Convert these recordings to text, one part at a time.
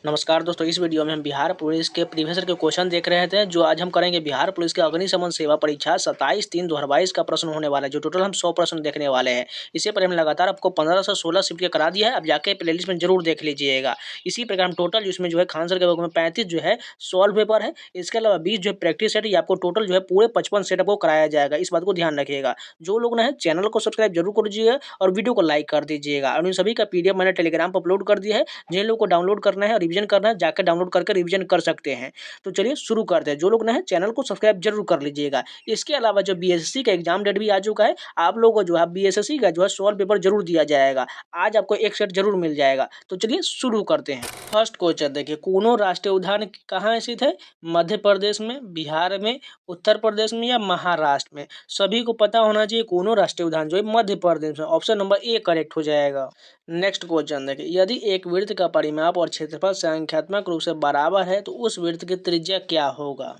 नमस्कार दोस्तों, इस वीडियो में हम बिहार पुलिस के प्रीवियस ईयर के क्वेश्चन देख रहे थे। जो आज हम करेंगे बिहार पुलिस के अग्निशमन सेवा परीक्षा 27/3/2022 का प्रश्न होने वाला है। जो टोटल हम 100 प्रश्न देखने वाले हैं। इसी पर हम लगातार आपको 15 से 16 शिफ्ट करा दिया है। अब जाके प्लेलिस्ट में जरूर देख लीजिएगा। इसी प्रकार हम टोटल इसमें जो है खान सर के बुक में 35 जो है सॉल्व पेपर है। इसके अलावा 20 जो है प्रैक्टिस सेट, ये आपको टोटल जो है पूरे 55 सेट आपको कराया जाएगा। इस बात को ध्यान रखिएगा। जो लोग ना है चैनल को सब्सक्राइब जरूर कर दीजिएगा और वीडियो को लाइक कर दीजिएगा। और इन सभी का पीडीएफ मैंने टेलीग्राम पर अपलोड कर दिया है। जिन लोगों को डाउनलोड करना है और रिवीजन करना है, जाकर डाउनलोड करके रिवीजन कर सकते हैं। तो चलिए शुरू करते हैं। जो लोग ना है चैनल को सब्सक्राइब जरूर कर लीजिएगा। इसके अलावा जो बीएसएससी का एग्जाम डेट भी आ चुका है, आप लोगों को जो है बीएसएससी का जो है सॉल्व पेपर जरूर दिया जाएगा। आज आपको एक सेट जरूर मिल जाएगा। तो चलिए शुरू करते हैं। फर्स्ट क्वेश्चन देखिए, कूनो राष्ट्रीय उद्यान कहाँ स्थित है? मध्य प्रदेश में, बिहार में, उत्तर प्रदेश में या महाराष्ट्र में? सभी को पता होना चाहिए कूनो राष्ट्रीय उद्यान जो है मध्य प्रदेश में। ऑप्शन नंबर ए करेक्ट हो जाएगा। नेक्स्ट क्वेश्चन देखिए, यदि एक वृत्त का परिमाप और क्षेत्रफल संख्यात्मक रूप से बराबर है तो उस वृत्त की त्रिज्या क्या होगा?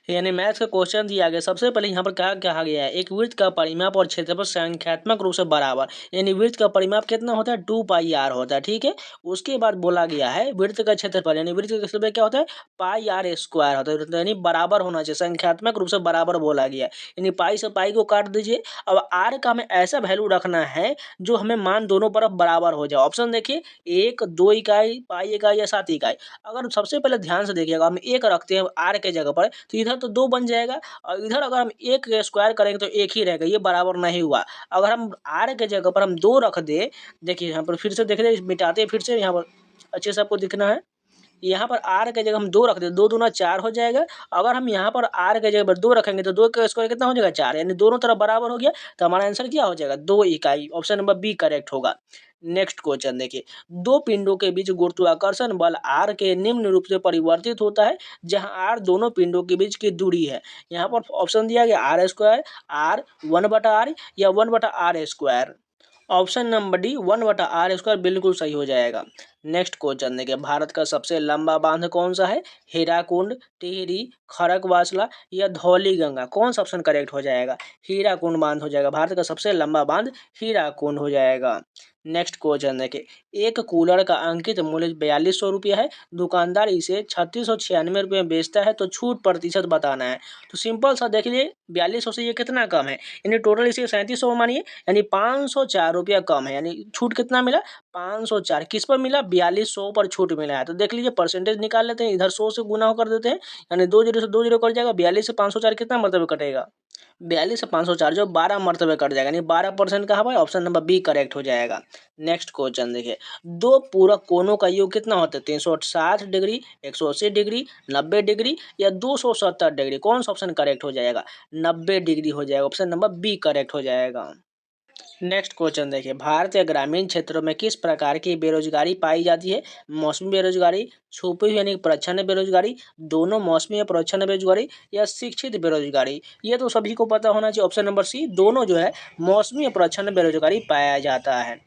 यानी मैथ्स का क्वेश्चन दिया गया। सबसे पहले यहाँ पर क्या कहा गया है, एक वृत्त का परिमाप और क्षेत्रफल संख्यात्मक रूप से बराबर, यानी वृत्त का परिमाप कितना होता है 2πr होता है। ठीक है, उसके बाद बोला गया है वृत्त का क्षेत्रफल, यानी वृत्त का क्षेत्रफल क्या होता है πr² होता है, यानी बराबर होना चाहिए, संख्यात्मक रूप से बराबर बोला गया है। यानी पाई से पाई को काट दीजिए। अब आर का हमें ऐसा वैल्यू रखना है जो हमें मान दोनों तरफ बराबर हो जाए। ऑप्शन देखिए, 1, 2 इकाई, पाई इकाई या 7 इकाई। अगर सबसे पहले ध्यान से देखिएगा, हम 1 रखते हैं आर के जगह पर तो इधर तो 2 बन जाएगा, और इधर अगर हम 1 स्क्वायर करेंगे तो 1 ही रहेगा, ये बराबर नहीं हुआ। अगर हम आर के जगह पर हम 2 रख दे, देखिए यहाँ पर फिर से देख रहे, मिटाते हैं फिर से, यहाँ पर अच्छे से आपको दिखना है। यहाँ पर आर के जगह हम 2 रख दे, 2 दूना 4 हो जाएगा। अगर हम यहाँ पर आर के जगह पर 2 रखेंगे तो 2 का स्क्वायर कितना हो जाएगा 4, यानी दोनों तरफ बराबर हो गया। तो हमारा आंसर क्या हो जाएगा 2 इकाई। ऑप्शन नंबर बी करेक्ट होगा। नेक्स्ट क्वेश्चन देखिए, दो पिंडों के बीच गुरुत्वाकर्षण बल आर के निम्न रूप से परिवर्तित होता है जहां आर दोनों पिंडों के बीच की दूरी है। यहाँ पर ऑप्शन दिया गया r², r 1/r या 1/r²। Option number D 1/r² बिल्कुल सही हो जाएगा। नेक्स्ट क्वेश्चन देखिए, भारत का सबसे लंबा बांध कौन सा है? हीराकुंड, टिहरी, खड़कवासला या धौलीगंगा? कौन सा ऑप्शन करेक्ट हो जाएगा? हीराकुंड बांध हो जाएगा। भारत का सबसे लंबा बांध हीराकुंड हो जाएगा। नेक्स्ट क्वेश्चन देखिए, एक कूलर का अंकित मूल्य 4200 रुपया है, दुकानदार इसे 3696 रुपये में बेचता है, तो छूट प्रतिशत बताना है। तो सिंपल सा देख लीजिए, 4200 से ये कितना कम है, यानी टोटल इसे 3700 मानिए, यानी 504 रुपया कम है। यानी छूट कितना मिला 504, किस पर मिला 4200 पर छूट मिला है। तो देख लीजिए परसेंटेज निकाल लेते हैं, इधर 100 से गुना कर देते हैं, यानी 2 जीरो से 2 जीरो कट जाएगा। 42 से 504 कितना मरतबे कटेगा? 42 से 504 जो 12 मरतबे कट जाएगा, यानी 12% कहाँ पर? ऑप्शन नंबर बी करेक्ट हो जाएगा। नेक्स्ट क्वेश्चन देखिए, दो पूरक कोणों का योग कितना होता है? 360 डिग्री, 180 डिग्री, 90 डिग्री या 270 डिग्री? कौन सा ऑप्शन करेक्ट हो जाएगा? 90 डिग्री हो जाएगा। ऑप्शन नंबर बी करेक्ट हो जाएगा। नेक्स्ट क्वेश्चन देखिए, भारत या ग्रामीण क्षेत्रों में किस प्रकार की बेरोजगारी पाई जाती है? मौसमी बेरोजगारी, छुपी हुई यानी प्रच्छन्न बेरोजगारी, दोनों मौसमी या प्रच्छन्न बेरोजगारी या शिक्षित बेरोजगारी? ये तो सभी को पता होना चाहिए। ऑप्शन नंबर सी, दोनों जो है मौसमी या प्रच्छन्न बेरोजगारी पाया जाता है।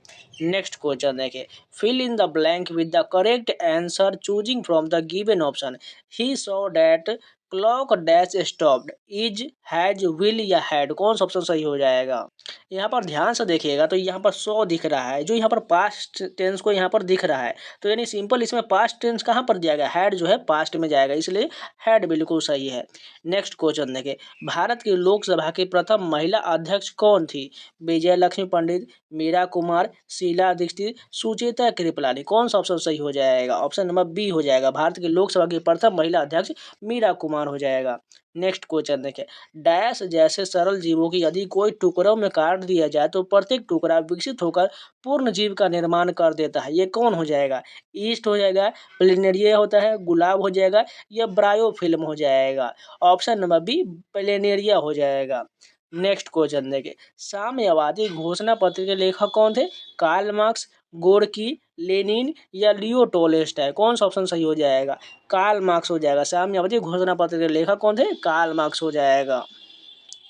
नेक्स्ट क्वेश्चन देखिए, fill in the blank with the correct answer choosing from the given option. He saw that clock dash stopped, is, has, will या हैड? कौन सा ऑप्शन सही हो जाएगा? यहाँ पर ध्यान से देखिएगा तो यहाँ पर 100 दिख रहा है, जो यहाँ पर पास्ट टेंस को यहाँ पर दिख रहा है। तो यानी सिंपल इसमें पास्ट टेंस कहाँ पर दिया गया? हैड जो है पास्ट में जाएगा, इसलिए हैड बिल्कुल सही है। नेक्स्ट क्वेश्चन देखिए, भारत की लोकसभा की प्रथम महिला अध्यक्ष कौन थी? विजय लक्ष्मी पंडित, मीरा कुमार, शीला दीक्षित, सुचेता कृपलानी? कौन सा ऑप्शन सही हो जाएगा? ऑप्शन नंबर बी हो जाएगा। भारत की लोकसभा की प्रथम महिला अध्यक्ष मीरा कुमार हो जाएगा। नेक्स्ट क्वेश्चन देखिए, डैश जैसे सरल जीवों की यदि कोई टुकड़ों में काट दिया जाए तो प्रत्येक टुकड़ा विकसित होकर पूर्ण जीव का निर्माण कर देता है। ये कौन हो जाएगा? ईस्ट हो जाएगा, प्लेनेरिया होता है, गुलाब हो जाएगा या ब्रायोफिल्म हो जाएगा? ऑप्शन नंबर बी प्लेनेरिया हो जाएगा। नेक्स्ट क्वेश्चन देखिए, साम्यवादी घोषणा पत्र के लेखक कौन थे? कार्ल मार्क्स, गोर्की, लेनिन या लियो टॉलस्टॉय? कौन सा ऑप्शन सही हो जाएगा? कार्ल मार्क्स हो जाएगा। साम्यवादी घोषणा पत्र के लेखक कौन थे? कार्ल मार्क्स हो जाएगा।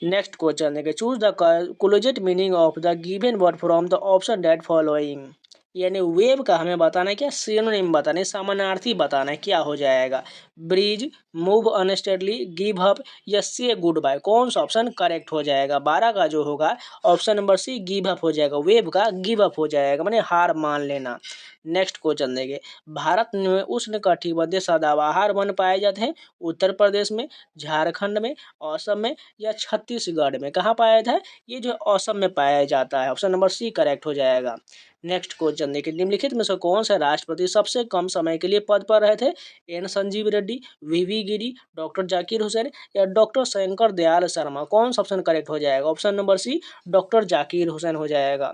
नेक्स्ट क्वेश्चन देखिए, choose the collegiate meaning of the given word from the option that following. यानी वेव का हमें बताना है, क्या सिनोनिम बताना है, समानार्थी बताना है। क्या हो जाएगा? Bridge, move unsteadily, give up या से गुड बाय? कौन सा ऑप्शन करेक्ट हो जाएगा? 12 का जो होगा option number C give up हो जाएगा। वेव का गिव अप हो जाएगा, माने हार मान लेना। नेक्स्ट क्वेश्चन देंगे, भारत में उष्णकटिबंधीय सदाबहार वन पाए जाते हैं उत्तर प्रदेश में, झारखंड में, असम में या छत्तीसगढ़ में। कहाँ पाया जाता है? ये जो असम में पाया जाता है। ऑप्शन नंबर सी करेक्ट हो जाएगा। नेक्स्ट क्वेश्चन देखिए, निम्नलिखित में से कौन सा राष्ट्रपति सबसे कम समय के लिए पद पर रहे थे? एन संजीव रेड्डी, वीवी गिरी, डॉक्टर जाकिर हुसैन या डॉक्टर शंकर दयाल शर्मा। कौन सा ऑप्शन करेक्ट हो जाएगा? Option number C doctor Zakir Hussain हो जाएगा।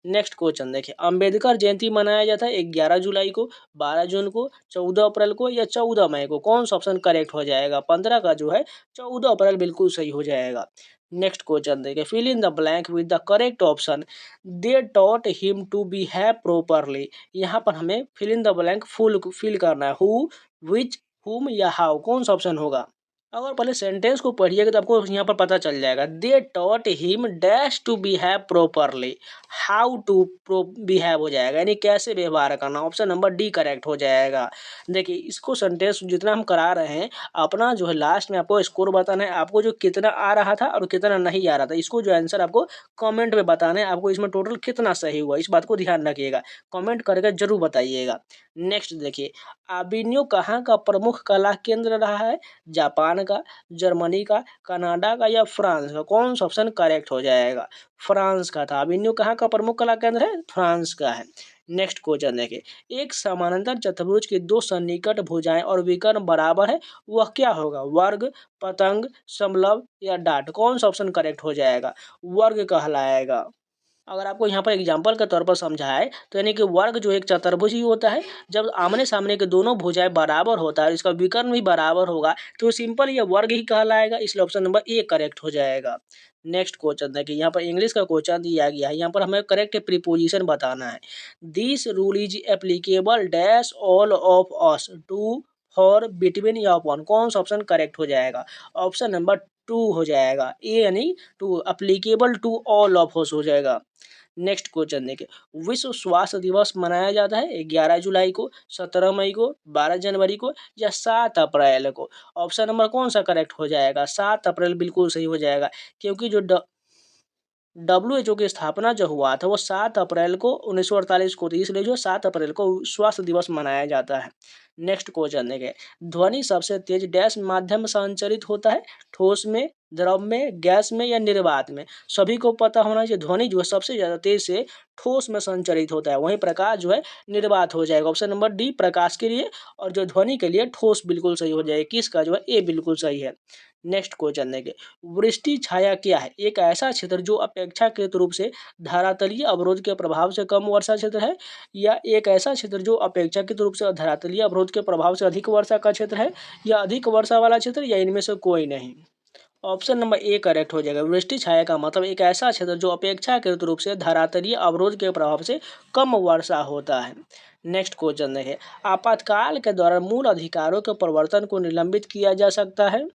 नेक्स्ट क्वेश्चन देखिए, अंबेडकर जयंती मनाया जाता है 11 जुलाई को, 12 जून को, 14 अप्रैल को या 14 मई को। कौन सा ऑप्शन करेक्ट हो जाएगा? 15 का जो है 14 अप्रैल बिल्कुल सही हो जाएगा। नेक्स्ट क्वेश्चन देखिए, fill in the blank with the correct option. They taught him to behave properly. यहाँ पर हमें fill in the blank fulfil करना है, हु, विच, हुम या हाउ। कौन सा ऑप्शन होगा? अगर पहले सेंटेंस को पढ़िएगा तो आपको यहाँ पर पता चल जाएगा। They taught him dash to behave properly, how to behave हो जाएगा, यानी कैसे व्यवहार करना। ऑप्शन नंबर डी करेक्ट हो जाएगा। देखिए, इसको सेंटेंस जितना हम करा रहे हैं, अपना जो है लास्ट में आपको स्कोर बताना है, आपको जो कितना आ रहा था और कितना नहीं आ रहा था, इसको जो आंसर आपको कमेंट में बताना है, आपको इसमें टोटल कितना सही हुआ, इस बात को ध्यान रखिएगा, कमेंट करके जरूर बताइएगा। नेक्स्ट देखिए, आबिन्यो कहाँ का प्रमुख कला केंद्र रहा है? जापान का, जर्मनी का, कनाडा का या फ्रांस का। कौन सा ऑप्शन करेक्ट हो जाएगा? फ्रांस का था। अभिन्यू कहाँ का प्रमुख कला केंद्र है? फ्रांस का है। नेक्स्ट क्वेश्चन देखिए, एक समानांतर चतुर्भुज की दो सन्निकट भुजाएं और विकर्ण बराबर है, वह क्या होगा? वर्ग, पतंग, समलंब या डाट। कौन सा ऑप्शन करेक्ट हो जाएगा? वर्ग कहलाएगा। अगर आपको यहाँ पर एग्जाम्पल के तौर पर समझाए तो यानी कि वर्ग जो एक चतुर्भुज ही होता है, जब आमने सामने के दोनों भुजाएं बराबर होता है, इसका विकर्ण भी बराबर होगा, तो सिंपल ये वर्ग ही कहलाएगा, इसलिए ऑप्शन नंबर ए करेक्ट हो जाएगा। नेक्स्ट क्वेश्चन देखिए, यहाँ पर इंग्लिश का क्वेश्चन दिया गया है, यहाँ पर हमें करेक्ट प्रीपोजिशन बताना है। This rule is applicable dash all of us, to, for, between या अपॉन। कौन सा ऑप्शन करेक्ट हो जाएगा? ऑप्शन नंबर टू हो जाएगा, ए यानी to, applicable to all of us हो जाएगा। नेक्स्ट क्वेश्चन देखिए, विश्व स्वास्थ्य दिवस मनाया जाता है 11 जुलाई को, 17 मई को, 12 जनवरी को या 7 अप्रैल को। ऑप्शन नंबर कौन सा करेक्ट हो जाएगा? 7 अप्रैल बिल्कुल सही हो जाएगा, क्योंकि जो WHO की स्थापना जो हुआ था वो 7 अप्रैल को 1948 को थी, इसलिए जो 7 अप्रैल को स्वास्थ्य दिवस मनाया जाता है। नेक्स्ट क्वेश्चन देखें, ध्वनि सबसे तेज डैश माध्यम से संचरित होता है? ठोस में, द्रव में, गैस में या निर्वात में। सभी को पता होना चाहिए, ध्वनि जो है सबसे ज़्यादा तेज से ठोस में संचरित होता है, वहीं प्रकाश जो है निर्वात हो जाएगा। ऑप्शन नंबर डी प्रकाश के लिए, और जो ध्वनि के लिए ठोस बिल्कुल सही हो जाएगा। किसका जो है? ए बिल्कुल सही है। नेक्स्ट क्वेश्चन देखें, वृष्टि छाया क्या है? एक ऐसा क्षेत्र जो अपेक्षाकृत रूप से धरातलीय अवरोध के प्रभाव से कम वर्षा क्षेत्र है, या एक ऐसा क्षेत्र जो अपेक्षाकृत रूप से धरातलीय अवरोध के प्रभाव से अधिक वर्षा का क्षेत्र है, या अधिक वर्षा वाला क्षेत्र, या इनमें से कोई नहीं। ऑप्शन नंबर ए करेक्ट हो जाएगा। वृष्टि छाया का मतलब एक ऐसा क्षेत्र जो अपेक्षाकृत रूप से धरातलीय अवरोध के प्रभाव से कम वर्षा होता है। नेक्स्ट क्वेश्चन देखें, आपातकाल के दौरान मूल अधिकारों के प्रवर्तन को निलंबित किया जा सकता है?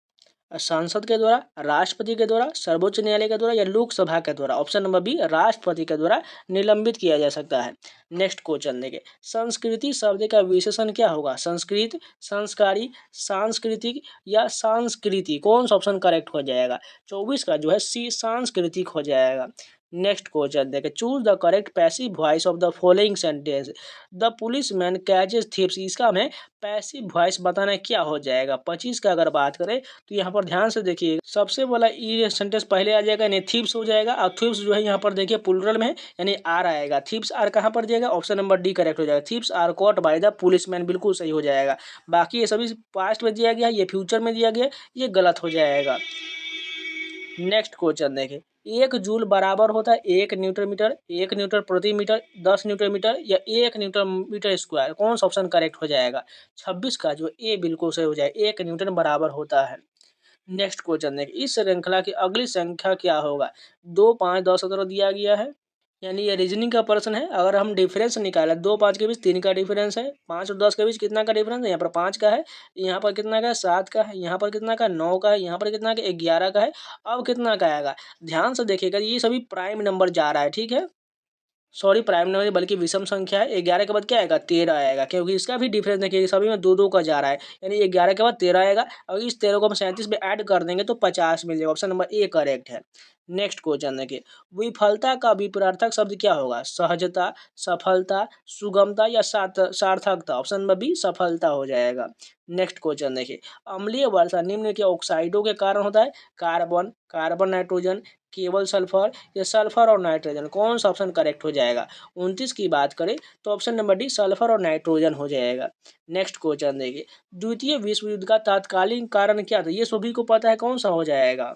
संसद के द्वारा, राष्ट्रपति के द्वारा, सर्वोच्च न्यायालय के द्वारा या लोकसभा के द्वारा। ऑप्शन नंबर बी राष्ट्रपति के द्वारा निलंबित किया जा सकता है। नेक्स्ट क्वेश्चन देखिए, संस्कृति शब्द का विशेषण क्या होगा? संस्कृत, संस्कारी, सांस्कृतिक या सांस्कृतिक। कौन सा ऑप्शन करेक्ट हो जाएगा? 24 का जो है सी सांस्कृतिक हो जाएगा। नेक्स्ट क्वेश्चन देखें, choose the correct passive voice of the following sentence. The policeman catches thieves, इसका हमें पैसिव वॉइस बताना क्या हो जाएगा? 25 का अगर बात करें तो यहाँ पर ध्यान से देखिए, सबसे वाला ये सेंटेंस पहले आ जाएगा, यानी थीव्स हो जाएगा, और थीव्स जो है यहाँ पर देखिए प्लुरल में है, यानी आर आएगा। थीव्स आर कहाँ पर जाएगा? ऑप्शन नंबर डी करेक्ट हो जाएगा। Thieves are caught by the policeman बिल्कुल सही हो जाएगा। बाकी ये सभी पास्ट में दिया गया, ये फ्यूचर में दिया गया, ये गलत हो जाएगा। नेक्स्ट क्वेश्चन देखें, एक जूल बराबर होता है 1 न्यूटन मीटर, 1 न्यूटन प्रति मीटर, 10 न्यूटन मीटर या 1 न्यूटन मीटर स्क्वायर। कौन सा ऑप्शन करेक्ट हो जाएगा? 26 का जो ए बिल्कुल सही हो जाएगा, 1 न्यूटन बराबर होता है। नेक्स्ट क्वेश्चन देखें, इस श्रृंखला की अगली संख्या क्या होगा? 2, 5, 10, 17 दिया गया है, यानी ये रीजनिंग का प्रश्न है। अगर हम डिफरेंस निकालें, 2, 5 के बीच 3 का डिफरेंस है, 5 और 10 के बीच कितना का डिफरेंस है? यहाँ पर 5 का है, यहाँ पर कितना का है? 7 का है, यहाँ पर कितना का? 9 का है, यहाँ पर कितना का? 11 का है। अब कितना का आएगा? ध्यान से देखिएगा, ये सभी प्राइम नंबर जा रहा है, ठीक है। सॉरी प्राइम नंबर बल्कि विषम संख्या है। 11 के बाद क्या आएगा 13 आएगा, क्योंकि इसका भी डिफरेंस देखिए सभी में दो दो का जा रहा है, यानी 11 के बाद 13 आएगा। और इस 13 को हम 37 में ऐड कर देंगे तो 50 मिल जाएगा। ऑप्शन नंबर ए करेक्ट है। नेक्स्ट क्वेश्चन देखिए, विफलता का विपरीतार्थक शब्द क्या होगा? सहजता, सफलता, सुगमता या सार्थकता। ऑप्शन नंबर बी सफलता हो जाएगा। नेक्स्ट क्वेश्चन देखिए, अम्लीय वर्षा निम्न के ऑक्साइडों के कारण होता है? कार्बन, कार्बन नाइट्रोजन, केवल सल्फर या सल्फर और नाइट्रोजन। कौन सा ऑप्शन करेक्ट हो जाएगा? 29 की बात करें तो ऑप्शन नंबर डी सल्फर और नाइट्रोजन हो जाएगा। नेक्स्ट क्वेश्चन देखिए, द्वितीय विश्व युद्ध का तात्कालिक कारण क्या था? ये सभी को पता है, कौन सा हो जाएगा?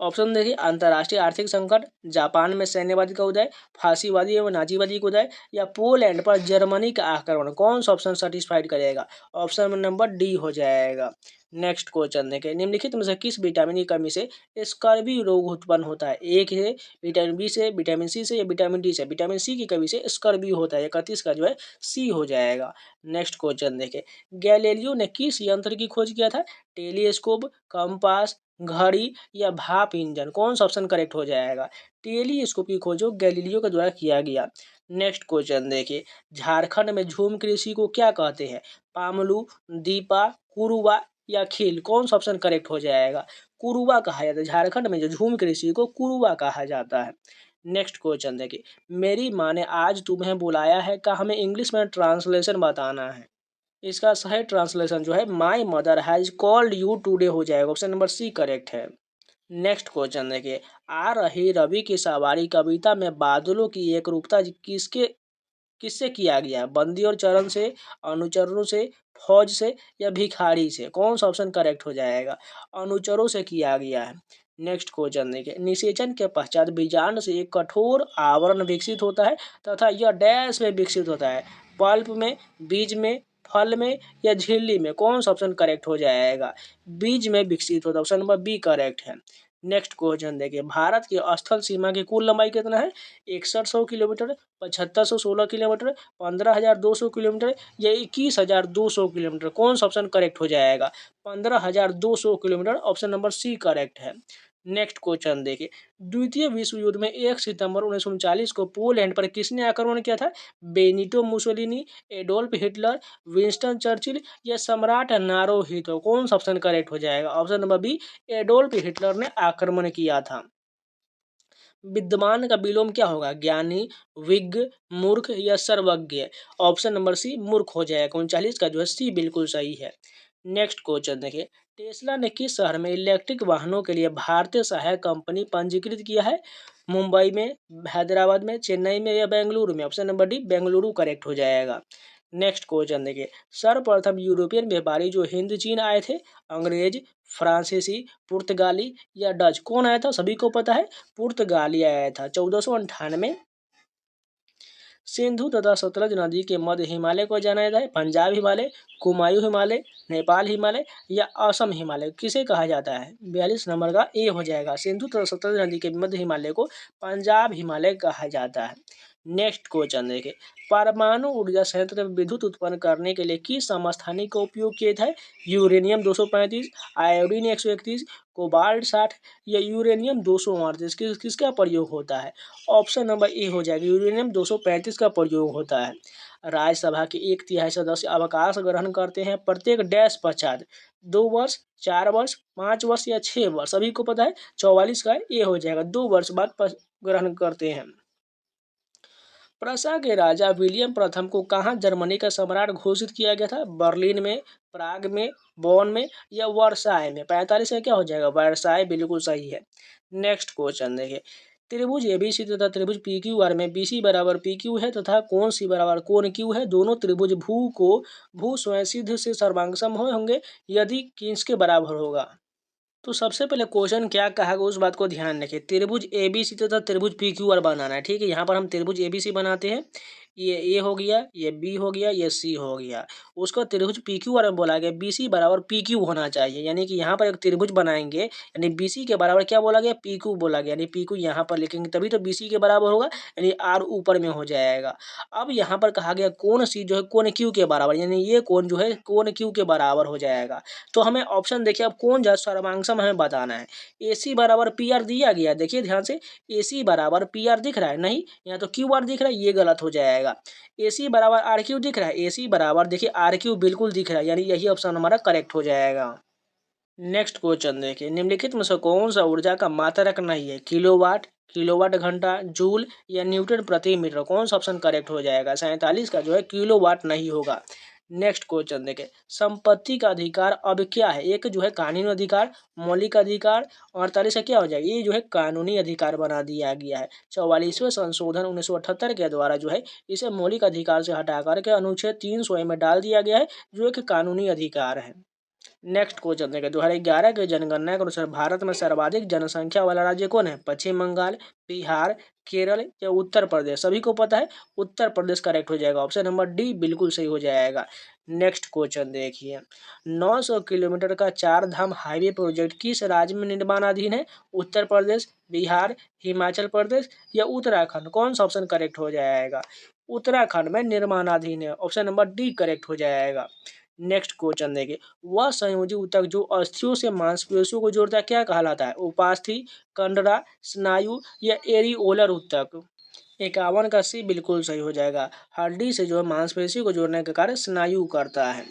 ऑप्शन देखिए, अंतर्राष्ट्रीय आर्थिक संकट, जापान में सैन्यवादी का उदय, फांसीवादी एवं नाजीवादी का उदय या पोलैंड पर जर्मनी का आक्रमण। कौन सा ऑप्शन सेटिस्फाइड करेगा? ऑप्शन नंबर डी हो जाएगा। नेक्स्ट क्वेश्चन देखें, निम्नलिखित में से किस विटामिन की कमी से स्कर्वी रोग उत्पन्न होता है? एक है विटामिन बी से, विटामिन सी से या विटामिन डी से? विटामिन सी की कमी से स्कर्वी होता है। 31 का जो है सी हो जाएगा। नेक्स्ट क्वेश्चन देखें, गैलीलियो ने किस यंत्र की खोज किया था? टेलीस्कोप, कंपास, घड़ी या भाप इंजन। कौन सा ऑप्शन करेक्ट हो जाएगा? टेलीस्कोप की खोज गैलीलियो के द्वारा किया गया। नेक्स्ट क्वेश्चन देखिए, झारखंड में झूम कृषि को क्या कहते हैं? पामलू, दीपा, कुरुबा या खील। कौन सा ऑप्शन करेक्ट हो जाएगा? कुरुबा कहा जाता है। झारखंड में जो झूम कृषि को कुरुबा कहा जाता है। नेक्स्ट क्वेश्चन देखिए, मेरी माँ ने आज तुम्हें बुलाया है का हमें इंग्लिश में ट्रांसलेशन बताना है। इसका सही ट्रांसलेशन जो है my mother has called you today हो जाएगा। ऑप्शन नंबर सी करेक्ट है। नेक्स्ट क्वेश्चन देखिए, आ रही रवि की सवारी कविता में बादलों की एक रूपता किसके किससे किया गया? बंदी और चरण से, अनुचरों से, फौज से या भिखारी से? कौन सा ऑप्शन करेक्ट हो जाएगा? अनुचरों से किया गया है। नेक्स्ट क्वेश्चन देखिए, निषेचन के पश्चात बीजांड से एक कठोर आवरण विकसित होता है तथा यह डैश में विकसित होता है? पल्प में, बीज में, फल में या झिल्ली में? कौन सा ऑप्शन करेक्ट हो जाएगा? बीज में विकसित होता है। ऑप्शन नंबर बी करेक्ट है। नेक्स्ट क्वेश्चन देखिए, भारत की स्थल सीमा की कुल लंबाई कितना है? 6100 किलोमीटर, 7516 किलोमीटर, 15,200 किलोमीटर या 21,200 किलोमीटर? कौन सा ऑप्शन करेक्ट हो जाएगा? 15,200 kilometre. Option number C correct है। नेक्स्ट क्वेश्चन देखिए, द्वितीय विश्व युद्ध में 1 सितंबर 1939 को पोलैंड पर किसने आक्रमण किया था? Benito Mussolini, Adolf Hitler, Winston Churchill या सम्राट नारोहितो? कौन सा ऑप्शन करेक्ट हो जाएगा? Option number B Adolf Hitler ने आक्रमण किया था। विद्वान का विलोम क्या होगा? ज्ञानी, विज्ञ, मूर्ख या सर्वज्ञ? ऑप्शन नंबर सी मूर्ख हो जाएगा। 39 का जो है सी बिल्कुल सही है। नेक्स्ट क्वेश्चन देखिए, टेस्ला ने किस शहर में इलेक्ट्रिक वाहनों के लिए भारतीय सहायक कंपनी पंजीकृत किया है? मुंबई में, हैदराबाद में, चेन्नई में या बेंगलुरु में? Option number D Bengaluru correct हो जाएगा। नेक्स्ट क्वेश्चन देखिए, सर्वप्रथम यूरोपियन व्यापारी जो हिंद चीन आए थे? अंग्रेज, फ्रांसीसी, पुर्तगाली या डच? कौन आया था? सभी को पता है, पुर्तगाली आया था 1498। सिंधु तथा सतलज नदी के मध्य हिमालय को जाना जाता है? पंजाब हिमालय, कुमायूं हिमालय, नेपाल हिमालय या असम हिमालय? किसे कहा जाता है? 42 नंबर का ए हो जाएगा। सिंधु तथा सतलज नदी के मध्य हिमालय को पंजाब हिमालय कहा जाता है। नेक्स्ट क्वेश्चन देखिए, परमाणु ऊर्जा संयंत्र में विद्युत उत्पन्न करने के लिए किस समस्थानिक का उपयोग किया था? यूरेनियम 235, आयोडीन 131, कोबाल्ट 60 या यूरेनियम 238? किसका प्रयोग होता है? ऑप्शन नंबर ए हो जाएगा, यूरेनियम 235 का प्रयोग होता है। राज्यसभा के 1/3 सदस्य अवकाश ग्रहण करते हैं प्रत्येक डैश पश्चात? 2 वर्ष, 4 वर्ष, 5 वर्ष या 6 वर्ष? सभी को पता है, 44 का ए हो जाएगा, 2 वर्ष बाद ग्रहण करते हैं। प्रसा के राजा विलियम प्रथम को कहाँ जर्मनी का सम्राट घोषित किया गया था? बर्लिन में, प्राग में, बॉन में या वर्साय में? 45 का क्या हो जाएगा? वर्साय बिल्कुल सही है। नेक्स्ट क्वेश्चन देखिए, त्रिभुज एबीसी तथा त्रिभुज पी क्यू आर में बीसी बराबर पी क्यू है तथा कोण सी बराबर कोण क्यू है। दोनों त्रिभुज भू स्वयं सिद्ध से सर्वांग होंगे यदि किसके बराबर होगा? तो सबसे पहले क्वेश्चन क्या कहा गया उस बात को ध्यान रखिए। त्रिभुज एबीसी तथा त्रिभुज पीक्यूआर बनाना है, ठीक है। यहाँ पर हम त्रिभुज एबीसी बनाते हैं। ये ए हो गया, ये बी हो गया, ये सी हो गया। उसको त्रिभुज पी क्यू आर में बोला गया, बी सी बराबर पी क्यू होना चाहिए। यानी कि यहाँ पर एक त्रिभुज बनाएंगे, यानी बी सी के बराबर क्या बोला गया, पी क्यू बोला गया। यानी पी क्यू यहाँ पर लिखेंगे तभी तो बी सी के बराबर होगा, यानी आर ऊपर में हो जाएगा। अब यहाँ पर कहा गया कोण सी जो है कोण क्यू के बराबर, यानी ये कोण जो है कोण क्यू के बराबर हो जाएगा। तो हमें ऑप्शन देखिए, अब कौन जा सर्वांगसम हमें बताना है। ए सी बराबर पी आर दिया गया, देखिए ध्यान से, ए सी बराबर पी आर दिख रहा है, नहीं यहाँ तो क्यू आर दिख रहा है, ये गलत हो जाएगा। ए सी बराबर आर क्यू दिख रहा है, ए सी बराबर देखिए आर क्यू बिल्कुल दिख रहा है, यानी यही ऑप्शन हमारा करेक्ट हो जाएगा। नेक्स्ट क्वेश्चन देखिए, निम्नलिखित में से कौन सा ऊर्जा का मात्रक नहीं है, किलोवाट, किलोवाट घंटा, जूल या न्यूटन प्रति मीटर, कौन सा ऑप्शन करेक्ट हो जाएगा। 47 का जो है किलोवाट नहीं होगा। नेक्स्ट क्वेश्चन देखें, संपत्ति का अधिकार अब क्या है, एक जो है कानूनी अधिकार, मौलिक अधिकार, 48 का क्या हो जाएगा, ये जो है कानूनी अधिकार बना दिया गया है। 44वें संशोधन 1978 के द्वारा जो है इसे मौलिक अधिकार से हटाकर के अनुच्छेद 300 में डाल दिया गया है, जो एक कानूनी अधिकार है। नेक्स्ट क्वेश्चन देखें, 2011 के जनगणना के अनुसार भारत में सर्वाधिक जनसंख्या वाला राज्य कौन है, पश्चिम बंगाल, बिहार, केरल या उत्तर प्रदेश। सभी को पता है उत्तर प्रदेश करेक्ट हो जाएगा, ऑप्शन नंबर डी बिल्कुल सही हो जाएगा। नेक्स्ट क्वेश्चन देखिए, 900 किलोमीटर का चार धाम हाईवे प्रोजेक्ट किस राज्य में निर्माणाधीन है, उत्तर प्रदेश, बिहार, हिमाचल प्रदेश या उत्तराखंड, कौन सा ऑप्शन करेक्ट हो जाएगा। उत्तराखंड में निर्माणाधीन है, ऑप्शन नंबर डी करेक्ट हो जाएगा। नेक्स्ट क्वेश्चन देखिए, वह संयोजी ऊतक जो अस्थियों से मांसपेशियों को जोड़ता है क्या कहलाता है, उपास्थि, कंडरा, स्नायु या एरिओलर ऊतक। 51 का सी बिल्कुल सही हो जाएगा, हड्डी से जो है मांसपेशी को जोड़ने का कार्य स्नायु करता है।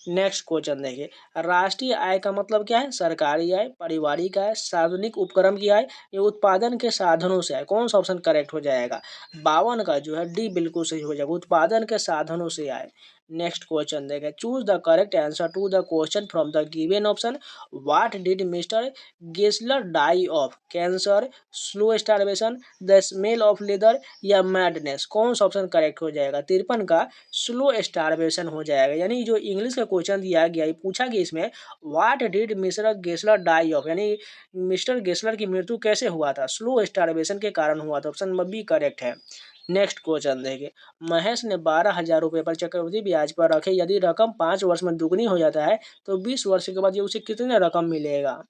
नेक्स्ट क्वेश्चन देखिए, राष्ट्रीय आय का मतलब क्या है, सरकारी आय, पारिवारिक आय, सार्वजनिक उपक्रम की आय, ये उत्पादन के साधनों से आय, कौन सा ऑप्शन करेक्ट हो जाएगा। 52 का जो है डी बिल्कुल सही हो जाएगा, उत्पादन के साधनों से आय। नेक्स्ट क्वेश्चन देखें, choose the correct answer to the question from the given option. What did mister Gessler die of, cancer, slow starvation, the smell of leather या मैडनेस, कौन सा ऑप्शन करेक्ट हो जाएगा। 53 का स्लो स्टार्वेशन हो जाएगा। यानी जो इंग्लिश का क्वेश्चन दिया गया है, पूछा गया इसमें what did mister Gessler die of, यानी मिस्टर गेसलर की मृत्यु कैसे हुआ था, स्लो स्टार्वेशन के कारण हुआ था, ऑप्शन नंबर बी करेक्ट है। नेक्स्ट क्वेश्चन देखिए, महेश ने 12,000 रुपये पर चक्रवृद्धि ब्याज पर रखे, यदि रकम 5 वर्ष में दुगनी हो जाता है तो 20 वर्ष के बाद ये उसे कितने रकम मिलेगा।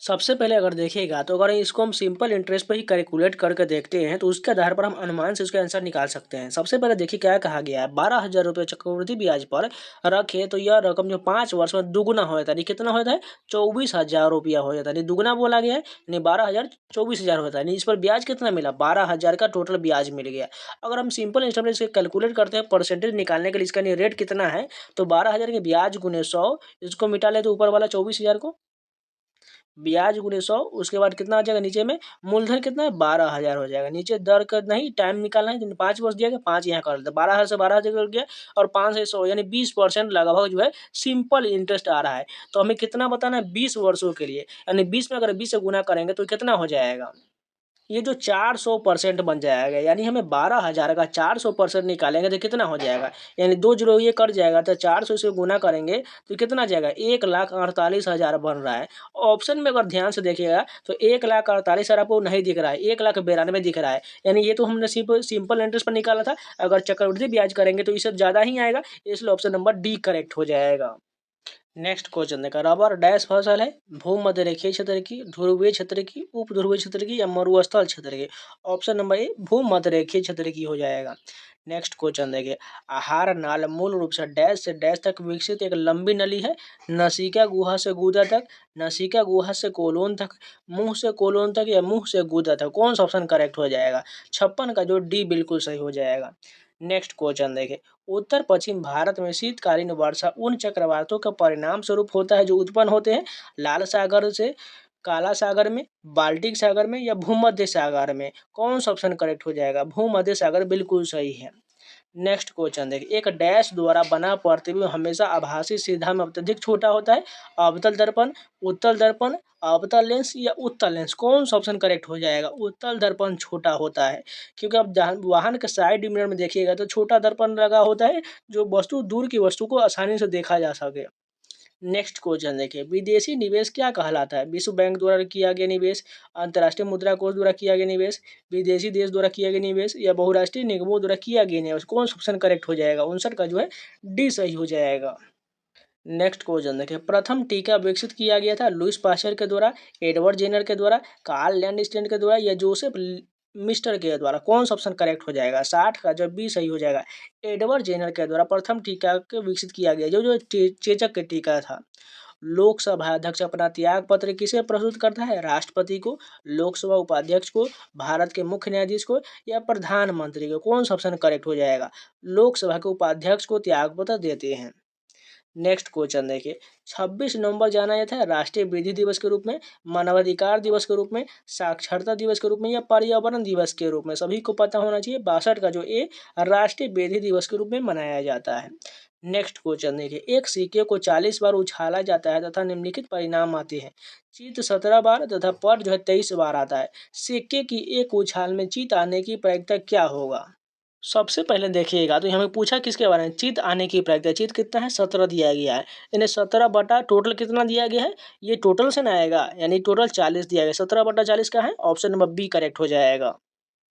सबसे पहले अगर देखिएगा तो अगर इसको हम सिंपल इंटरेस्ट पर ही कैलकुलेट करके देखते हैं तो उसके आधार पर हम अनुमान से उसका आंसर निकाल सकते हैं। सबसे पहले देखिए क्या कहा गया है, 12,000 रुपये चक्रवृद्धि ब्याज पर रखे तो यह रकम जो 5 वर्ष में दुगुना हो जाता है, कितना हो जाता है, 24,000 रुपया हो जाता है, दुगुना बोला गया है, यानी 12,000 24,000 होता है। इस पर ब्याज कितना मिला, 12,000 का टोटल ब्याज मिल गया। अगर हम सिंपल इंटरेस्ट में इसे कैलकुलेट करते हैं परसेंटेज निकालने के लिए, इसका रेट कितना है, तो 12,000 के ब्याज गुने 100, इसको मिटा ले तो ऊपर वाला 24,000 को, ब्याज गुने 100, उसके बाद कितना आ जाएगा नीचे में, मूलधन कितना है 12,000 हो जाएगा। नीचे दर का नहीं, टाइम निकालना है, 5 वर्ष दिया गया, 5 यहाँ कर लेते, 12,000 से 12,000 कर गया और 5 से 100, यानी 20% लगभग जो है सिंपल इंटरेस्ट आ रहा है। तो हमें कितना बताना है, 20 वर्षों के लिए, यानी 20 में अगर 20 से गुना करेंगे तो कितना हो जाएगा, ये जो 400% बन जाएगा। यानी हमें 12,000 का 400% निकालेंगे तो कितना हो जाएगा, यानी 2 जीरो ये कट जाएगा तो 400 से गुना करेंगे तो कितना जाएगा, 1,48,000 बन रहा है। ऑप्शन में अगर ध्यान से देखिएगा तो 1,48,000 आपको नहीं दिख रहा है, 1,92,000 दिख रहा है, यानी ये तो हमने सिंपल इंटरेस्ट पर निकाला था। अगर चक्रवृद्धि ब्याज करेंगे तो इससे ज़्यादा ही आएगा, इसलिए ऑप्शन नंबर डी करेक्ट हो जाएगा। नेक्स्ट क्वेश्चन देखा, रबर डैश फसल है, भूमध्य रेखीय क्षेत्र की, ध्रुवीय क्षेत्र की, उप ध्रुवीय क्षेत्र की या मरुस्थल क्षेत्र की, ऑप्शन नंबर ए भूमध्य रेखीय क्षेत्र की हो जाएगा। नेक्स्ट क्वेश्चन देखिए, आहार नाल मूल रूप से डैश तक विकसित एक लंबी नली है, नसिका गुहा से गुदा तक, नसिका गुहा से कोलोन तक, मुंह से कोलोन तक या मुंह से गुदा तक, कौन सा ऑप्शन करेक्ट हो जाएगा। 56 का जो डी बिल्कुल सही हो जाएगा। नेक्स्ट क्वेश्चन देखिए, उत्तर पश्चिम भारत में शीतकालीन वर्षा उन चक्रवातों का परिणाम स्वरूप होता है जो उत्पन्न होते हैं लाल सागर से, काला सागर में, बाल्टिक सागर में या भूमध्य सागर में, कौन सा ऑप्शन करेक्ट हो जाएगा। भूमध्य सागर बिल्कुल सही है। नेक्स्ट क्वेश्चन देखिए, एक डैश द्वारा बना प्रतिबिंब हमेशा आभासी सीधा में अत्यधिक छोटा होता है, अवतल दर्पण, उत्तल दर्पण, अवतल लेंस या उत्तल लेंस, कौन सा ऑप्शन करेक्ट हो जाएगा। उत्तल दर्पण छोटा होता है, क्योंकि अब जहाँ वाहन के साइड मिरर में देखिएगा तो छोटा दर्पण लगा होता है, जो वस्तु दूर की वस्तु को आसानी से देखा जा सके। नेक्स्ट क्वेश्चन देखिए, विदेशी निवेश क्या कहलाता है? विश्व बैंक द्वारा किया गया निवेश, अंतर्राष्ट्रीय मुद्रा कोष द्वारा किया गया निवेश, विदेशी देश द्वारा किया गया निवेश या बहुराष्ट्रीय निगमों द्वारा किया गया निवेश? कौन सा ऑप्शन करेक्ट हो जाएगा? 59 का जो है डी सही हो जाएगा। नेक्स्ट क्वेश्चन देखिए, प्रथम टीका विकसित किया गया था लुईस पास्चर के द्वारा, एडवर्ड जेनर के द्वारा, कार्ल लैंडस्टीन के द्वारा या जोसेफ मिस्टर के द्वारा? कौन सा ऑप्शन करेक्ट हो जाएगा? 60 का जो बी सही हो जाएगा। एडवर्ड जेनर के द्वारा प्रथम टीका के विकसित किया गया, जो जो चेचक के टीका था। लोकसभा अध्यक्ष अपना त्याग पत्र किसे प्रस्तुत करता है? राष्ट्रपति को, लोकसभा उपाध्यक्ष को, भारत के मुख्य न्यायाधीश को या प्रधानमंत्री को? कौन सा ऑप्शन करेक्ट हो जाएगा? लोकसभा के उपाध्यक्ष को त्याग पत्र देते हैं। नेक्स्ट क्वेश्चन देखिए, 26 नवंबर जाना जाता है राष्ट्रीय विधि दिवस के रूप में, मानवाधिकार दिवस के रूप में, साक्षरता दिवस के रूप में या पर्यावरण दिवस के रूप में? सभी को पता होना चाहिए। 62 का जो ए राष्ट्रीय विधि दिवस के रूप में मनाया जाता है। नेक्स्ट क्वेश्चन देखिए, एक सिक्के को 40 बार उछाला जाता है तथा निम्नलिखित परिणाम आते हैं। चित 17 बार तथा पट जो है 23 बार आता है। सिक्के की एक उछाल में चित आने की प्रायिकता क्या होगा? सबसे पहले देखिएगा तो हमें पूछा किसके बारे में? चित आने की प्रायिकता। चित कितना है? 17 दिया गया है, यानी 17 बटा टोटल कितना दिया गया है? ये टोटल से ना आएगा, यानी टोटल 40 दिया गया। 17 बटा 40 का है, ऑप्शन नंबर बी करेक्ट हो जाएगा।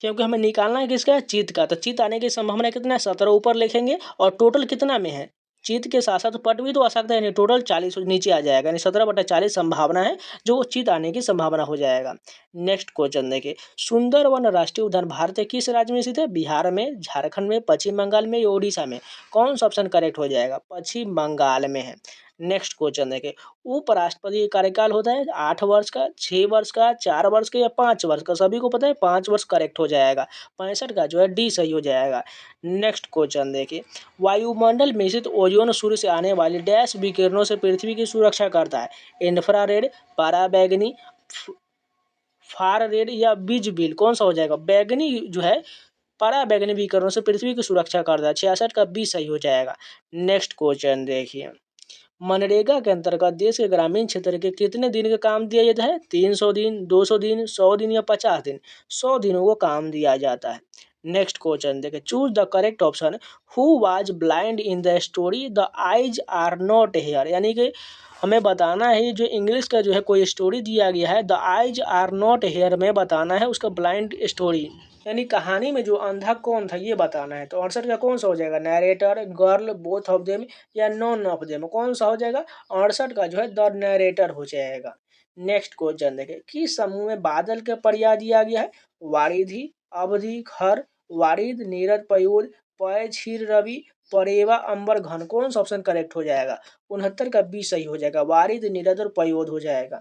क्योंकि हमें निकालना है किसका? चित का। तो चित आने की संभावना कितना है? 17 ऊपर लिखेंगे और टोटल कितना में है? चित के साथ साथ पट भी तो आ सकता है, यानी टोटल 40 नीचे आ जाएगा, यानी 17 बटा 40 संभावना है जो चित आने की संभावना हो जाएगा। नेक्स्ट क्वेश्चन देखिए, सुंदरवन राष्ट्रीय उद्यान भारत के किस राज्य में स्थित है? बिहार में, झारखंड में, पश्चिम बंगाल में या उड़ीसा में? कौन सा ऑप्शन करेक्ट हो जाएगा? पश्चिम बंगाल में है। नेक्स्ट क्वेश्चन देखिए, उपराष्ट्रपति का कार्यकाल होता है 8 वर्ष का, 6 वर्ष का, 4 वर्ष का या 5 वर्ष का? सभी को पता है 5 वर्ष करेक्ट हो जाएगा। 65 का जो है डी सही हो जाएगा। नेक्स्ट क्वेश्चन देखिए, वायुमंडल में स्थित ओजोन सूर्य से आने वाली डैश विकिरणों से पृथ्वी की सुरक्षा करता है? इंफ्रारेड, पराबैंगनी, फार रेड या विजिबल? कौन सा हो जाएगा? बैगनी जो है पराबैंगनी विकिरणों से पृथ्वी की सुरक्षा करता है। 66 का बी सही हो जाएगा। नेक्स्ट क्वेश्चन देखिए, मनरेगा के अंतर्गत देश के ग्रामीण क्षेत्र के कितने दिन का काम दिया जाता है? 300 दिन, 200 दिन, 100 दिन या 50 दिन? 100 दिनों को काम दिया जाता है। नेक्स्ट क्वेश्चन देखें, choose the correct option. Who was blind in the story the eyes are not here? यानी कि हमें बताना है, जो इंग्लिश का जो है कोई स्टोरी दिया गया है the eyes are not here में बताना है उसका ब्लाइंड स्टोरी, यानी कहानी में जो अंधा कौन था ये बताना है। तो आंसर का कौन सा हो जाएगा? Narrator, girl, both of them या नॉन ऑफ देम? कौन सा हो जाएगा? 68 का जो है द नैरेटर हो जाएगा। नेक्स्ट क्वेश्चन देखें, किस समूह में बादल के पर्याय दिया गया है? वारिधि, अवधि, खर, वारिद, नीरद, पयोद, पय, क्षीर, रवि, परेवा, अंबर, घन? कौन सा ऑप्शन करेक्ट हो जाएगा? 69 का बी सही हो जाएगा। वारिद, नीरद और पयोद हो जाएगा।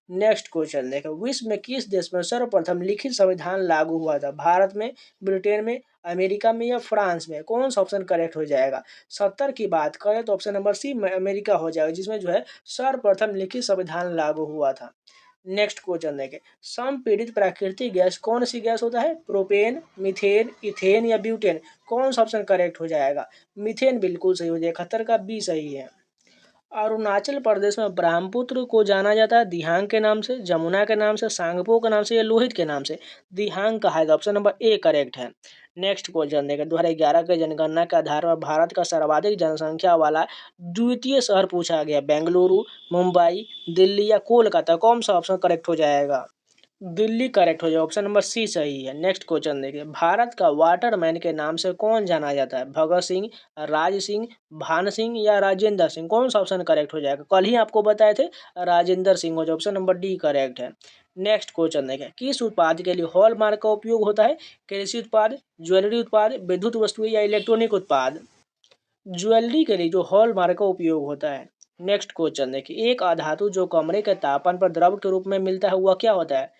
नेक्स्ट क्वेश्चन देखो, विश्व में किस देश में सर्वप्रथम लिखित संविधान लागू हुआ था? भारत में, ब्रिटेन में, अमेरिका में या फ्रांस में? कौन सा ऑप्शन करेक्ट हो जाएगा? 70 की बात करें तो ऑप्शन नंबर सी में अमेरिका हो जाएगा, जिसमें जो है सर्वप्रथम लिखित संविधान लागू हुआ था। नेक्स्ट क्वेश्चन देखें, संपीड़ित प्राकृतिक गैस कौन सी गैस होता है? प्रोपेन, मीथेन, इथेन या ब्यूटेन? कौन सा ऑप्शन करेक्ट हो जाएगा? मीथेन बिल्कुल सही हो जाएगा। 71 का बी सही है। अरुणाचल प्रदेश में ब्रह्मपुत्र को जाना जाता है दिहांग के नाम से, जमुना के नाम से, सांगपो के नाम से या लोहित के नाम से? दिहांग कहा है, ऑप्शन नंबर ए करेक्ट है। नेक्स्ट क्वेश्चन देखें, 2011 के जनगणना के आधार पर भारत का सर्वाधिक जनसंख्या वाला द्वितीय शहर पूछा गया। बेंगलुरु, मुंबई, दिल्ली या कोलकाता? कौन सा ऑप्शन करेक्ट हो जाएगा? दिल्ली करेक्ट हो जाए, ऑप्शन नंबर सी सही है। नेक्स्ट क्वेश्चन देखिए, भारत का वाटरमैन के नाम से कौन जाना जाता है? भगत सिंह, राज सिंह, भान सिंह या राजेंद्र सिंह? कौन सा ऑप्शन करेक्ट हो जाएगा? कल ही आपको बताए थे राजेंद्र सिंह हो जाए, ऑप्शन नंबर डी करेक्ट है। नेक्स्ट क्वेश्चन देखें, किस उत्पाद के लिए हॉलमार्क का उपयोग होता है? कृषि उत्पाद, ज्वेलरी उत्पाद, विद्युत वस्तुएं या इलेक्ट्रॉनिक उत्पाद? ज्वेलरी के लिए जो हॉलमार्क का उपयोग होता है। नेक्स्ट क्वेश्चन देखिए, एक अधातु जो कमरे के तापमान पर द्रव के रूप में मिलता है वह क्या होता है?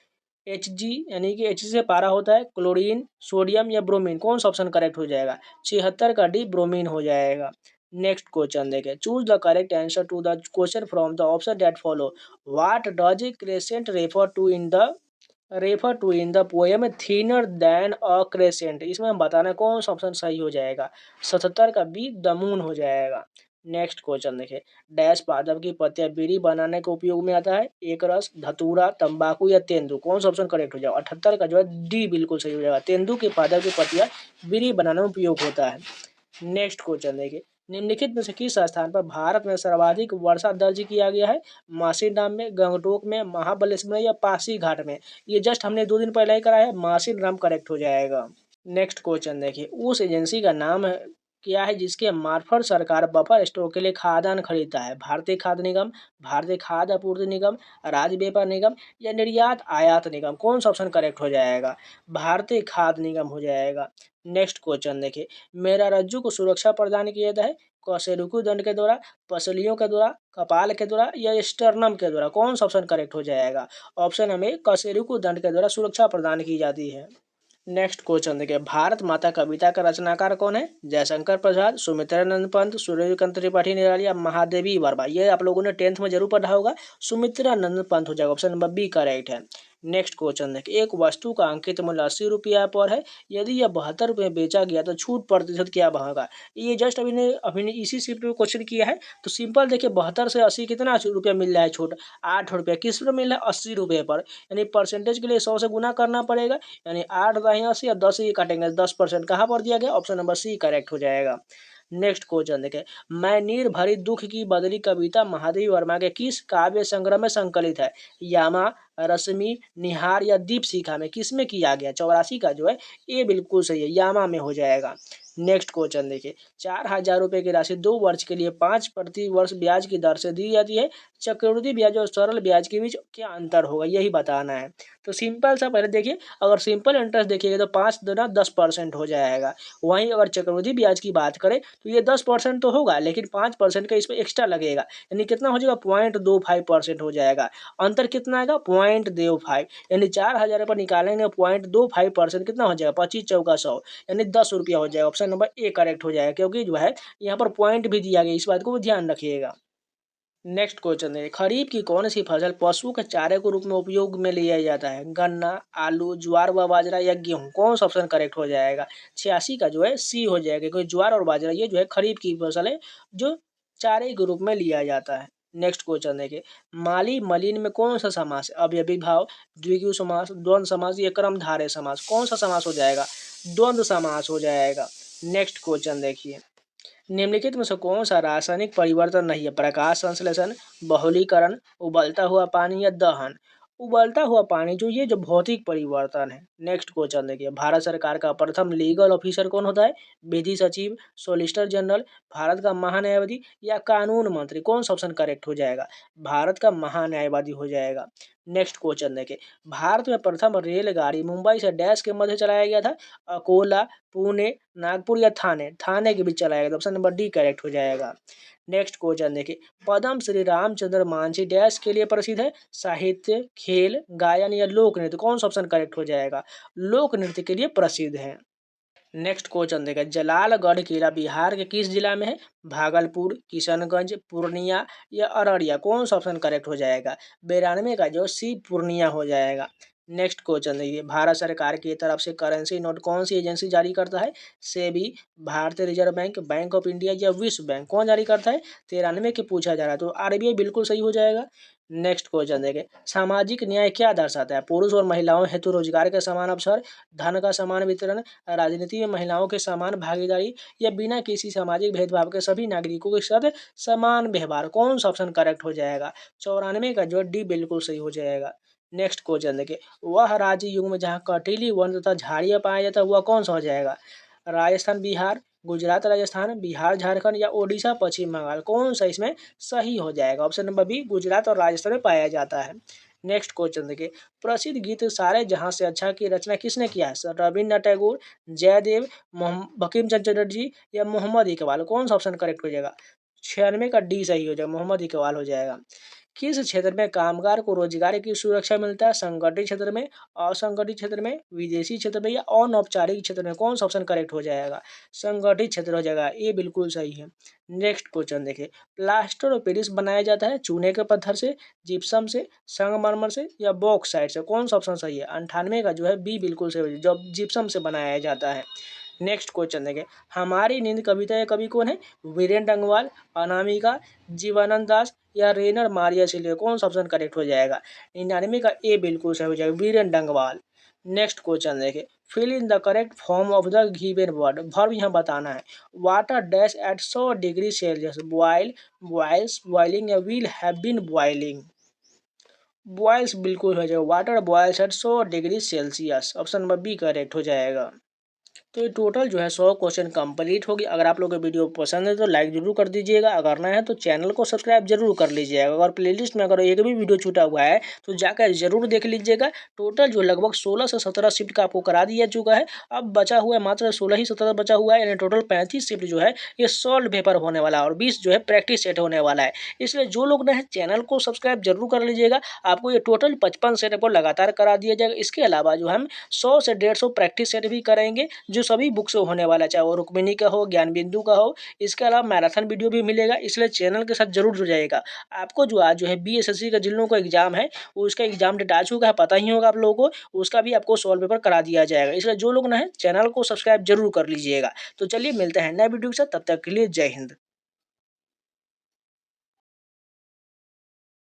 Hg, यानी कि H से पारा होता है, क्लोरीन, सोडियम या ब्रोमीन? कौन सा ऑप्शन करेक्ट हो जाएगा? 76 का डी ब्रोमीन हो जाएगा। नेक्स्ट क्वेश्चन देखें, choose the correct answer to the question from the option that follow. What does crescent refer to in the poem thinner than a crescent? इसमें हम बताना है कौन सा ऑप्शन सही हो जाएगा? 77 का बी द मून हो जाएगा। नेक्स्ट क्वेश्चन देखें, डैश पादप की पत्तियां बीड़ी बनाने के उपयोग में आता है? एक रस, धतूरा, तंबाकू या तेंदु? कौन सा ऑप्शन करेक्ट हो जाएगा? 78 का जो है डी बिल्कुल सही हो जाएगा। तेंदु के पादप की पत्तियां बीड़ी बनाने में उपयोग होता है। नेक्स्ट क्वेश्चन देखिए, निम्नलिखित में से किस स्थान पर भारत में सर्वाधिक वर्षा दर्ज किया गया है? मासी डाम में, गंगटोक में, महाबलेश्वर में या पासी घाट में? ये जस्ट हमने 2 दिन पहले ही कराया है, मासी डाम करेक्ट हो जाएगा। नेक्स्ट क्वेश्चन देखिए, उस एजेंसी का नाम क्या है जिसके मार्फत सरकार बफर स्टॉक के लिए खाद्यान्न खरीदता है? भारतीय खाद्य निगम, भारतीय खाद्य आपूर्ति निगम, राज्य व्यापार निगम या निर्यात आयात निगम? कौन सा ऑप्शन करेक्ट हो जाएगा? भारतीय खाद्य निगम हो जाएगा। नेक्स्ट क्वेश्चन देखिए, मेरा रज्जु को सुरक्षा प्रदान किया जाता है कशेरुकी दंड के द्वारा, पसलियों के द्वारा, कपाल के द्वारा या स्टर्नम के द्वारा? कौन सा ऑप्शन करेक्ट हो जाएगा? ऑप्शन हमें कशेरुकी दंड के द्वारा सुरक्षा प्रदान की जाती है। नेक्स्ट क्वेश्चन देखिए, भारत माता कविता का रचनाकार कौन है? जयशंकर प्रसाद, सुमित्रानंद पंत, सूर्यकांत त्रिपाठी निराला या महादेवी वर्मा? ये आप लोगों ने 10th में जरूर पढ़ा होगा, सुमित्रानंद पंत हो जाएगा, ऑप्शन नंबर बी करेक्ट है। नेक्स्ट क्वेश्चन देखिए, एक वस्तु का अंकित मूल्य 80 रुपया पर है, यदि यह 72 रुपये बेचा गया तो छूट प्रतिशत क्या होगा? ये जस्ट अभी ने इसी शिफ्ट में क्वेश्चन किया है, तो सिंपल देखिए 72 से 80 कितना रुपया मिल रहा है छूट? 8 रुपये। किस पर मिल रहा है? 80 रुपये पर, यानी परसेंटेज के लिए 100 से गुना करना पड़ेगा, यानी 8 दाएं 80 और 10 ये काटेंगे 10%। कहाँ पर दिया गया? ऑप्शन नंबर सी करेक्ट हो जाएगा। नेक्स्ट क्वेश्चन देखें, मैं नीर भरी दुख की बदली कविता महादेवी वर्मा के किस काव्य संग्रह में संकलित है? यामा, रश्मि, निहार या दीप शिखा में? किस में किया गया? 84 का जो है ये बिल्कुल सही है, यामा में हो जाएगा। नेक्स्ट क्वेश्चन देखिए, 4,000 रुपये की राशि 2 वर्ष के लिए 5 प्रति वर्ष ब्याज की दर से दी जाती है, चक्रवृद्धि ब्याज और सरल ब्याज के बीच क्या अंतर होगा? यही बताना है। तो सिंपल सा पहले देखिए, अगर सिंपल इंटरेस्ट देखिएगा तो 5 दूना 10% हो जाएगा। वहीं अगर चक्रवृद्धि ब्याज की बात करें तो ये 10% तो होगा, लेकिन 5% का इस पर एक्स्ट्रा लगेगा, यानी कितना हो जाएगा? 0.25% हो जाएगा। अंतर कितना आएगा? 0.25, यानी 4,000 रुपये निकालेंगे 0.25% कितना हो जाएगा? 25 चौका 100, यानी 10 रुपया हो जाएगा। ऑप्शन नंबर ए करेक्ट हो जाएगा, क्योंकि जो है यहाँ पर पॉइंट भी दिया गया, इस बात को ध्यान रखिएगा। नेक्स्ट क्वेश्चन है, खरीफ की कौन सी फसल पशु के चारे के रूप में उपयोग में लिया जाता है? गन्ना, आलू, ज्वार व बाजरा या गेहूं? कौन सा ऑप्शन करेक्ट हो जाएगा? 86 का जो है सी हो जाएगा, क्योंकि ज्वार और बाजरा ये जो है खरीफ की फसल है जो चारे के रूप में लिया जाता है। नेक्स्ट क्वेश्चन देखिए, माली मलिन में कौन सा समास है? अवयवी भाव, द्विगु समास, द्वंद्व समास या क्रमधारय समास? कौन सा समास हो जाएगा? द्वंद्व समास हो जाएगा। नेक्स्ट क्वेश्चन देखिए, निम्नलिखित में से कौन सा रासायनिक परिवर्तन नहीं है? प्रकाश संश्लेषण, बहुलीकरण, उबलता हुआ पानी या दहन? उबलता हुआ पानी जो भौतिक परिवर्तन है। नेक्स्ट क्वेश्चन देखिए, भारत सरकार का प्रथम लीगल ऑफिसर कौन होता है? विधि सचिव, सोलिसिटर जनरल, भारत का महान्यायवादी या कानून मंत्री? कौन सा ऑप्शन करेक्ट हो जाएगा? भारत का महान्यायवादी हो जाएगा। नेक्स्ट क्वेश्चन देखिए, भारत में प्रथम रेलगाड़ी मुंबई से डैश के मध्य चलाया गया था? अकोला, पुणे, नागपुर या थाने? थाने के बीच चलाया गया, तो ऑप्शन नंबर डी करेक्ट हो जाएगा। नेक्स्ट क्वेश्चन देखिए, पद्म श्री रामचंद्र मांझी डैश के लिए प्रसिद्ध है? साहित्य, खेल, गायन या लोक नृत्य? कौन सा ऑप्शन करेक्ट हो जाएगा? लोक नृत्य के लिए प्रसिद्ध है। नेक्स्ट क्वेश्चन देखा, जलालगढ़ किला बिहार के किस जिला में है? भागलपुर, किशनगंज, पूर्णिया या अररिया? कौन सा ऑप्शन करेक्ट हो जाएगा? 92 का जो सी पूर्णिया हो जाएगा। नेक्स्ट क्वेश्चन देखिए, भारत सरकार की तरफ से करेंसी नोट कौन सी एजेंसी जारी करता है? सेबी, भारतीय reserve bank, bank of India या विश्व बैंक? कौन जारी करता है? 93 के पूछा जा रहा है, तो आरबीआई बिल्कुल सही हो जाएगा। नेक्स्ट क्वेश्चन देखें, सामाजिक न्याय क्या दर्शाता है? पुरुष और महिलाओं हेतु रोजगार के समान अवसर, धन का समान वितरण, राजनीति में महिलाओं के समान भागीदारी या बिना किसी सामाजिक भेदभाव के सभी नागरिकों के साथ समान व्यवहार? कौन सा ऑप्शन करेक्ट हो जाएगा? 94 का जो डी बिल्कुल सही हो जाएगा। नेक्स्ट क्वेश्चन देखिए, वह राज्य युग में जहाँ कटीली वन तथा झाड़ियाँ पाया जाता है वह कौन सा हो जाएगा? राजस्थान, बिहार, गुजरात राजस्थान, बिहार झारखंड या ओडिशा पश्चिम बंगाल? कौन सा इसमें सही हो जाएगा? ऑप्शन नंबर बी, गुजरात और राजस्थान में पाया जाता है। नेक्स्ट क्वेश्चन देखिए, प्रसिद्ध गीत सारे जहां से अच्छा की रचना किसने किया है? सर रविन्द्रनाथ टैगोर, जयदेव, बंकिम चंद्र चटर्जी या मोहम्मद इकबाल? कौन सा ऑप्शन करेक्ट हो जाएगा? 96 का डी सही हो जाएगा, मोहम्मद इकबाल हो जाएगा। किस क्षेत्र में कामगार को रोजगार की सुरक्षा मिलता है? संगठित क्षेत्र में, असंगठित क्षेत्र में, विदेशी क्षेत्र में या अनौपचारिक क्षेत्र में? कौन सा ऑप्शन करेक्ट हो जाएगा? संगठित क्षेत्र हो जाएगा, ये बिल्कुल सही है। नेक्स्ट क्वेश्चन देखिए, प्लास्टर ऑफ पेरिस बनाया जाता है चूने के पत्थर से, जिप्सम से, संगमरमर से या बॉक्साइट से? कौन सा ऑप्शन सही है? 98 का जो है बी बिल्कुल सही है, जो जिप्सम से बनाया जाता है। नेक्स्ट क्वेश्चन देखें, हमारी नींद कविता या कवि कौन है? वीरेंद्र अंगवाल, अनामिका, जीवानंद दास या रेनर मारिया सिल्वे? कौन सा ऑप्शन करेक्ट हो जाएगा? 99 का ए बिल्कुल सही हो जाएगा, वीरेंद्र अंगवाल। नेक्स्ट क्वेश्चन देखिए, fill in the correct form of the given word. Verb यहाँ बताना है। Water dash at 100 degree Celsius, boil, boils, boiling या will have been boiling. Boils बिल्कुल हो जाएगा, water boils at 100 degree Celsius, option number B correct हो जाएगा। तो ये टोटल जो है 100 क्वेश्चन कंप्लीट होगी। अगर आप लोगों को वीडियो पसंद है तो लाइक जरूर कर दीजिएगा, अगर नया है तो चैनल को सब्सक्राइब जरूर कर लीजिएगा। अगर प्लेलिस्ट में अगर एक भी वीडियो छूटा हुआ है तो जाकर जरूर देख लीजिएगा। टोटल जो लगभग 16 से 17 शिफ्ट का आपको करा दिया चुका है। अब बचा हुआ है मात्र 16 ही 17 बचा हुआ है, यानी टोटल 35 शिफ्ट जो है ये सॉल्व पेपर होने वाला है और 20 जो है प्रैक्टिस सेट होने वाला है। इसलिए जो लोग नए हैं चैनल को सब्सक्राइब जरूर कर लीजिएगा। आपको ये टोटल 55 सेट आपको लगातार करा दिया जाएगा। इसके अलावा जो हम 100 से 150 प्रैक्टिस सेट भी करेंगे, जो सभी बुक से होने वाला है, चाहे वो रुक्मिणी का हो, ज्ञान बिंदु का हो। इसके अलावा मैराथन वीडियो भी मिलेगा, इसलिए चैनल के साथ जरूर जुड़ जाइएगा। आपको जो आज जो है बीएसएससी का जिन लोगों का एग्जाम है, वो उसका एग्जाम डेट आ चुका है, पता ही होगा आप लोगों को, उसका भी आपको सॉल्व पेपर करा दिया जाएगा। इसलिए जो लोग ना है चैनल को सब्सक्राइब जरूर कर लीजिएगा। तो चलिए मिलते हैं नए वीडियो के साथ, तब तक के लिए जय हिंद।